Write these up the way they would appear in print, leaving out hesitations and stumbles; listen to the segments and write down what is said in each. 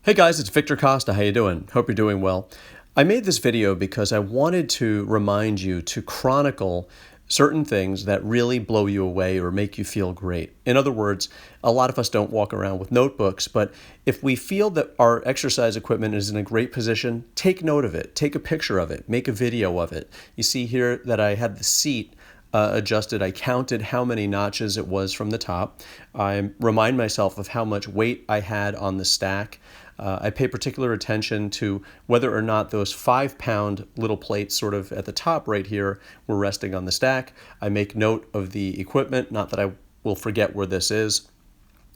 Hey guys, it's Victor Costa. How you doing? Hope you're doing well. I made this video because I wanted to remind you to chronicle certain things that really blow you away or make you feel great. In other words, a lot of us don't walk around with notebooks, but if we feel that our exercise equipment is in a great position, take note of it, take a picture of it, make a video of it. You see here that I had the seat adjusted. I counted how many notches it was from the top. I remind myself of how much weight I had on the stack. I pay particular attention to whether or not those 5-pound little plates sort of at the top right here were resting on the stack. I make note of the equipment, not that I will forget where this is,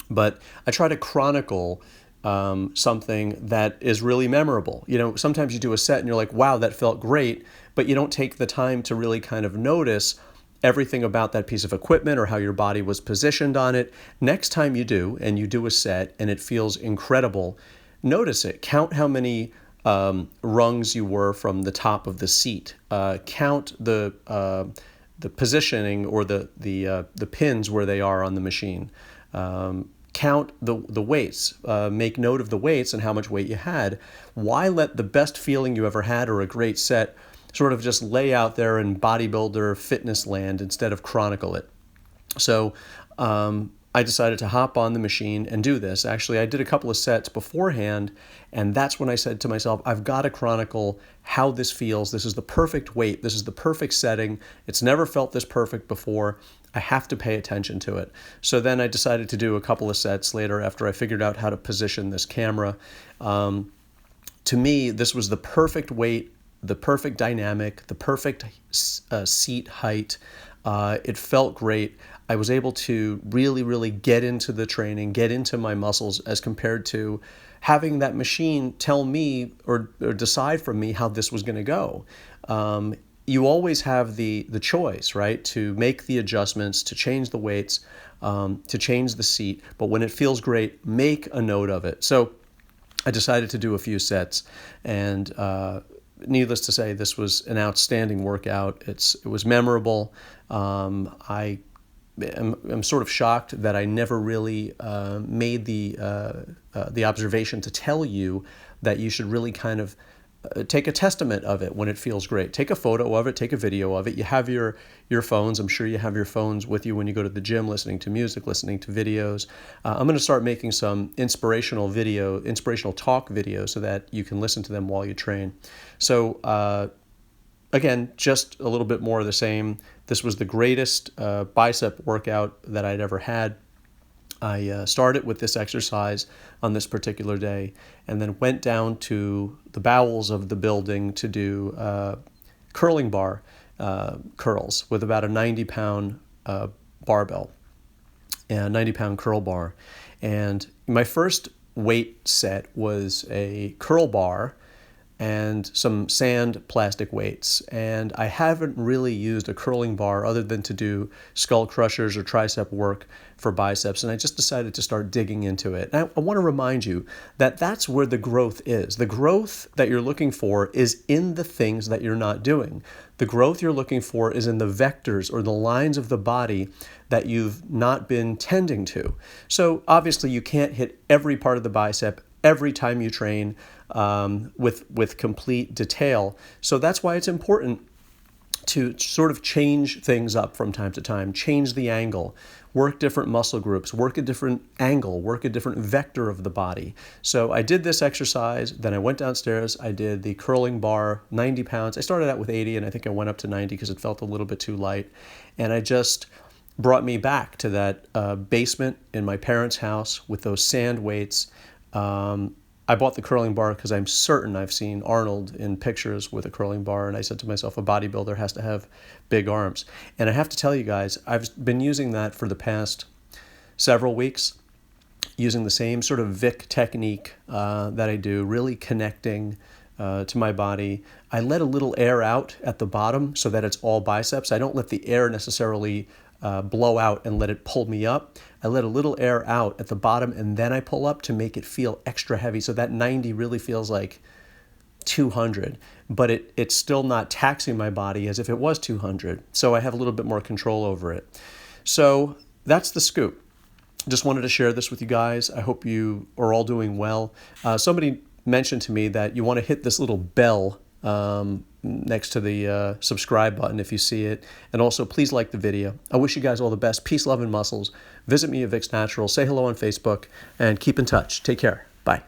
but I try to chronicle something that is really memorable. You know, sometimes you do a set and you're like, wow, that felt great, but you don't take the time to really kind of notice everything about that piece of equipment or how your body was positioned on it. Next time you do, and you do a set and it feels incredible, notice it. Count how many rungs you were from the top of the seat. Count the positioning or the pins where they are on the machine. Count the weights. Make note of the weights and how much weight you had. Why let the best feeling you ever had or a great set sort of just lay out there in bodybuilder fitness land instead of chronicle it? So I decided to hop on the machine and do this. Actually, I did a couple of sets beforehand, and that's when I said to myself, I've got to chronicle how this feels. This is the perfect weight. This is the perfect setting. It's never felt this perfect before. I have to pay attention to it. So then I decided to do a couple of sets later after I figured out how to position this camera. To me, this was the perfect weight, the perfect dynamic, the perfect seat height. It felt great. I was able to really get into the training, get into my muscles as compared to having that machine tell me or decide for me how this was going to go. You always have the choice, right, to make the adjustments, to change the weights, to change the seat. But when it feels great, make a note of it. So I decided to do a few sets, and needless to say, this was an outstanding workout. It was memorable. I'm sort of shocked that I never really made the observation to tell you that you should really kind of take a testament of it when it feels great. Take a photo of it, take a video of it. You have your phones. I'm sure you have your phones with you when you go to the gym, listening to music, listening to videos. I'm going to start making some inspirational talk videos so that you can listen to them while you train. So again, just a little bit more of the same. This was the greatest bicep workout that I'd ever had. I started with this exercise on this particular day and then went down to the bowels of the building to do curling bar curls with about a 90-pound barbell and 90-pound curl bar. And my first weight set was a curl bar and some sand plastic weights. And I haven't really used a curling bar other than to do skull crushers or tricep work for biceps. And I just decided to start digging into it. And I want to remind you that that's where the growth is. The growth that you're looking for is in the things that you're not doing. The growth you're looking for is in the vectors or the lines of the body that you've not been tending to. So obviously you can't hit every part of the bicep every time you train with complete detail. So that's why it's important to sort of change things up from time to time, change the angle, work different muscle groups, work a different angle, work a different vector of the body. So I did this exercise, then I went downstairs, I did the curling bar, 90 pounds. I started out with 80 and I think I went up to 90 because it felt a little bit too light. And I just brought me back to that basement in my parents' house with those sand weights. I bought the curling bar because I'm certain I've seen Arnold in pictures with a curling bar, and I said to myself, a bodybuilder has to have big arms. And I have to tell you guys, I've been using that for the past several weeks, using the same sort of Vic technique that I do, really connecting to my body. I let a little air out at the bottom so that it's all biceps. I don't let the air necessarily blow out and let it pull me up. I let a little air out at the bottom and then I pull up to make it feel extra heavy. So that 90 really feels like 200, but it's still not taxing my body as if it was 200. So I have a little bit more control over it. So that's the scoop. just wanted to share this with you guys. I hope you are all doing well. Somebody mentioned to me that you want to hit this little bell next to the subscribe button if you see it. And also, please like the video. I wish you guys all the best. Peace, love, and muscles. Visit me at Vic's Natural. Say hello on Facebook, and keep in touch. Take care. Bye.